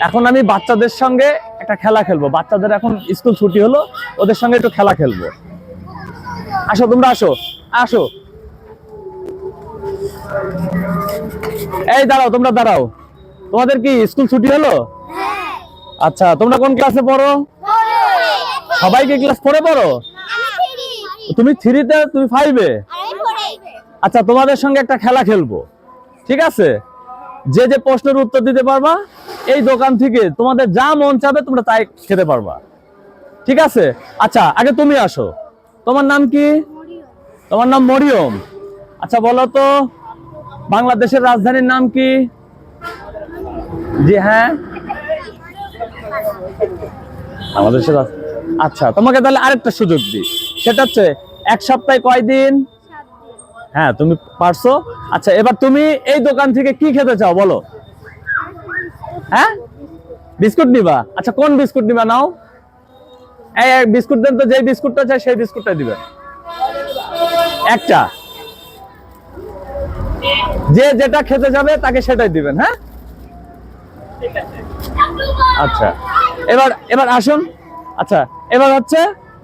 এখন আমি বাচ্চাদের সঙ্গে একটা খেলা খেলবো। বাচ্চাদের এখন স্কুল ছুটি হলো, ওদের সঙ্গে একটু খেলা খেলবো। আসো তোমরা, আসো আসো। এই দাঁড়াও, তোমরা দাঁড়াও। তোমাদের কি স্কুল ছুটি হলো? আচ্ছা, তোমরা কোন ক্লাসে পড়ো? সবাই কি ক্লাস 4-এ পড়ো? তুমি 3-তে, তুমি 5-এ? আচ্ছা, তোমাদের সঙ্গে একটা খেলা খেলবো, ঠিক আছে? যে যে প্রশ্নের উত্তর দিতে পারবা, এই দোকান থেকে তোমাদের যা মন চাবে তোমরা তাই খেতে পারবা, ঠিক আছে? আচ্ছা, আগে তুমি আসো। তোমার নাম কি? তোমার নাম মরিয়ম। আচ্ছা, বলো তো বাংলাদেশের রাজধানীর নাম কি? জি হ্যাঁ, বাংলাদেশের। আচ্ছা, তোমাকে তাহলে আরেকটা সুযোগ দিই, সেটা হচ্ছে এক সপ্তাহে কয় দিন? হ্যাঁ, তুমি পারছো। আচ্ছা, এবার তুমি এই দোকান থেকে কি খেতে চাও বলো? হ্যাঁ, বিস্কুট নিবা? আচ্ছা, কোন বিস্কুট নিবা? নাও, এই বিস্কুট দেন তো, যে বিস্কুটটা চাই সেই বিস্কুটটা দিবেন একটা। যে যেটা খেতে যাবে তাকে সেটাই দিবেন, হ্যাঁ? আচ্ছা, এবার এবার আসুন। আচ্ছা, এবার হচ্ছে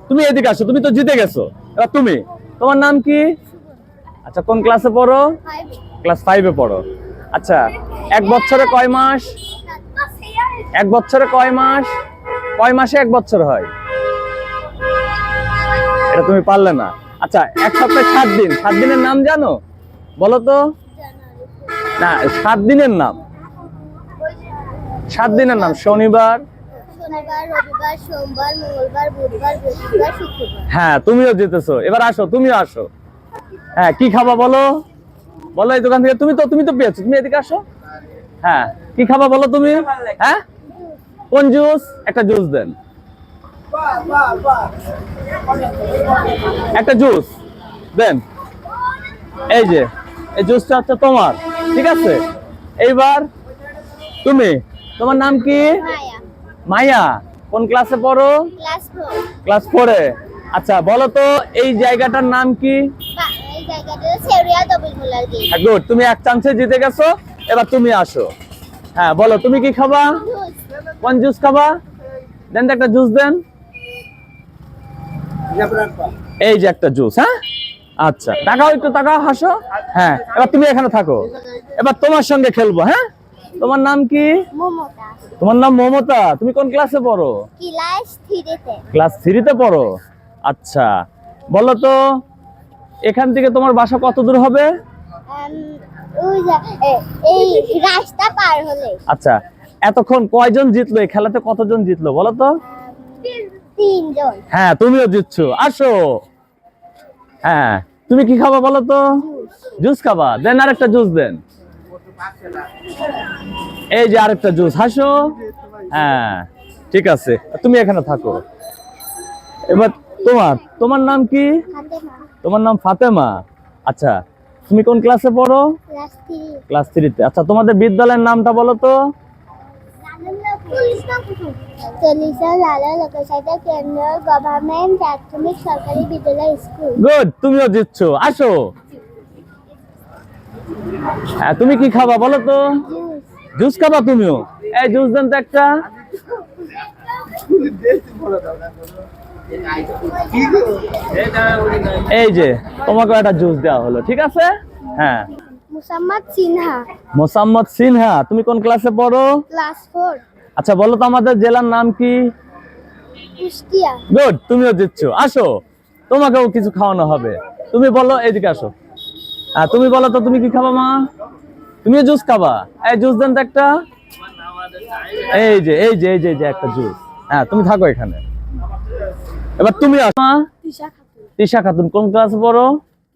তুমি এদিকে আসো, তুমি তো জিতে গেছো। এবার তুমি, তোমার নাম কি? আচ্ছা, কোন ক্লাসে পড়ো? ক্লাস 5-এ পড়ো। আচ্ছা, এক বছরে কয় মাস? এক বছরে কয় মাস? কয় মাসে এক বছর হয়? এটা তুমি পারলে না। আচ্ছা, এক সপ্তাহে 7 দিন, 7 দিনের নাম জানো? বলো তো। না, 7 দিনের নাম, 7 দিনের নাম। শনিবার, রবিবার, সোমবার, মঙ্গলবার, বুধবার, বৃহস্পতিবার, শুক্রবার। হ্যাঁ, তুমিও জিতেছো। এবার আসো, তুমিও আসো। হ্যাঁ, কি খাবা বলো? বলো এই দোকান থেকে। তুমি তো পেয়েছো, তুমি এদিকে আসো। হ্যাঁ, কি খাবা বলো তুমি? হ্যাঁ, কোন জুস? একটা জুস দেন, একটা জুস দেন। এই যে এই জুসটা হচ্ছে তোমার, ঠিক আছে? এইবার তুমি, তোমার নাম কি? মায়া, মায়া। কোন ক্লাসে পড়ো? ক্লাস 4। ক্লাস 4-এ। আচ্ছা, বলো তো এই জায়গাটার নাম কি? এই জায়গাটা সেউরিয়া দবিল মোলার গেট। হ্যাঁ, গুড, তুমি এক চান্সে জিতে গেছো। এবার তুমি আসো। হ্যাঁ, বলো তুমি কি খাবা? কোন জুস খাবা? দেন তো একটা জুস দেন। এই যে একটা জুস। হ্যাঁ, আচ্ছা, তাকাও একটু, তাকাও, হাসো। হ্যাঁ, এবার তুমি এখানে থাকো। এবার তোমার সঙ্গে খেলবো। হ্যাঁ, তোমার নাম কি? মমতা, তোমার নাম মমতা। তুমি কোন ক্লাসে পড়ো? ক্লাস 3-তে। ক্লাস 3-তে পড়ো। আচ্ছা, বলো তো এখান থেকে তোমার বাসা কত দূর হবে? এই রাস্তা পার হলে। আচ্ছা, এতক্ষণ কয়জন জিতলো? এই খেলাতে কতজন জিতলো বলো তো? 3 জন। হ্যাঁ, তুমিও জিতছো। আসো। হ্যাঁ, তুমি কি খাবা বলো তো? জুস খাবা? দেন আরেকটা জুস দেন। এই যে আরেকটা জুস। হাসো। হ্যাঁ, ঠিক আছে, তুমি এখানে থাকো। এবার তোমার নাম কি? ফাতেমা, তোমার নাম ফাতেমা। আচ্ছা, তুমি কোন ক্লাসে পড়ো? ক্লাস 3। ক্লাস 3-তে। আচ্ছা, তোমাদের বিদ্যালয়ের নামটা বলো তো? তেলিশা লালা লোকসাহিত্য কেন্দ্র গভর্নমেন্ট প্রাথমিক সরকারি বিদ্যালয় স্কুল। গুড, তুমিও জিতছো। আসো। হ্যাঁ, তুমি কি খাবা বলো তো? জুস খাবা তুমিও? এই জুস দেন তো একটা। এই যে তোমাকে একটা জুস দেওয়া হলো, ঠিক আছে? হ্যাঁ, মুসাম্মদ সিনহা, মোসাম্মদ সিনহা। তুমি কোন ক্লাসে পড়ো? ক্লাস 4। আচ্ছা, বলো তো আমাদের জেলার নাম কি? কুষ্টিয়া। গুড, তুমিও জিতছো। আসো, তোমাকেও কিছু খাওয়ানো হবে। তুমি বলো, এদিকে আসো। হ্যাঁ, তুমি বলো তো তুমি কি খাবা মা? তুমিও জুস খাবা? এই জুস দেন তো একটা। এই যে একটা জুস। হ্যাঁ, তুমি থাকো এখানে। এবার তুমি আসো মা। তিশা খাতুন কোন ক্লাসে পড়ো?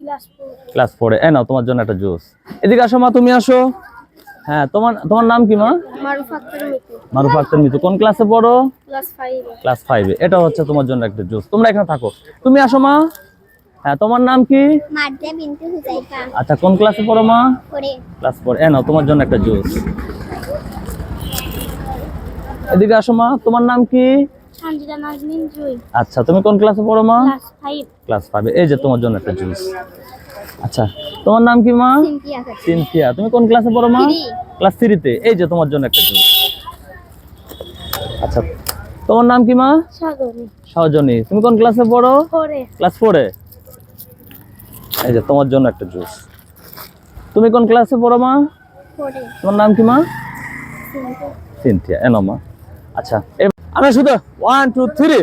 ক্লাস 4। ক্লাস 4-এ। এই নাও তোমার জন্য একটা জুস। এদিকে আসো মা, তুমি আসো। হ্যাঁ, তোমার নাম কি মা? মারুফ আক্তার মিতু, মারুফ আক্তার মিতু। কোন ক্লাসে পড়ো? ক্লাস 5। ক্লাস 5-এ। এটা হচ্ছে তোমার জন্য একটা জুস। তোমরা এখানে থাকো। তুমি আসো মা। হ্যাঁ, তোমার নাম কি? মারজিয়া বিনতে হুজাইফা, আচ্ছা, কোন ক্লাসে পড়ো মা? 4। ক্লাস 4। এই নাও তোমার জন্য একটা জুস। এদিকে আসো মা। তোমার নাম কি? সঞ্জিতা নাজনীন জুই, আচ্ছা, তুমি কোন ক্লাসে পড়ো মা? ক্লাস 5। ক্লাস 5-এ। এই যে তোমার জন্য একটা জুস। আচ্ছা, তোমার নাম কি মা? সিনথিয়া খাতুন, সিনথিয়া। তুমি কোন ক্লাসে পড়ো মা? 3। ক্লাস 3-তে। এই যে তোমার জন্য একটা জুস। আচ্ছা, তোমার নাম কি মা? সাগরী সজনী। তুমি কোন ক্লাসে পড়ো? পরে ক্লাস 4-এ। এই যে তোমার জন্য একটা জুস। তুমি কোন ক্লাসে পড়ো মা? পরে তোমার নাম কি মা? সিনথিয়া। এনো মা। আচ্ছা, আমরা শুধু 1 2 3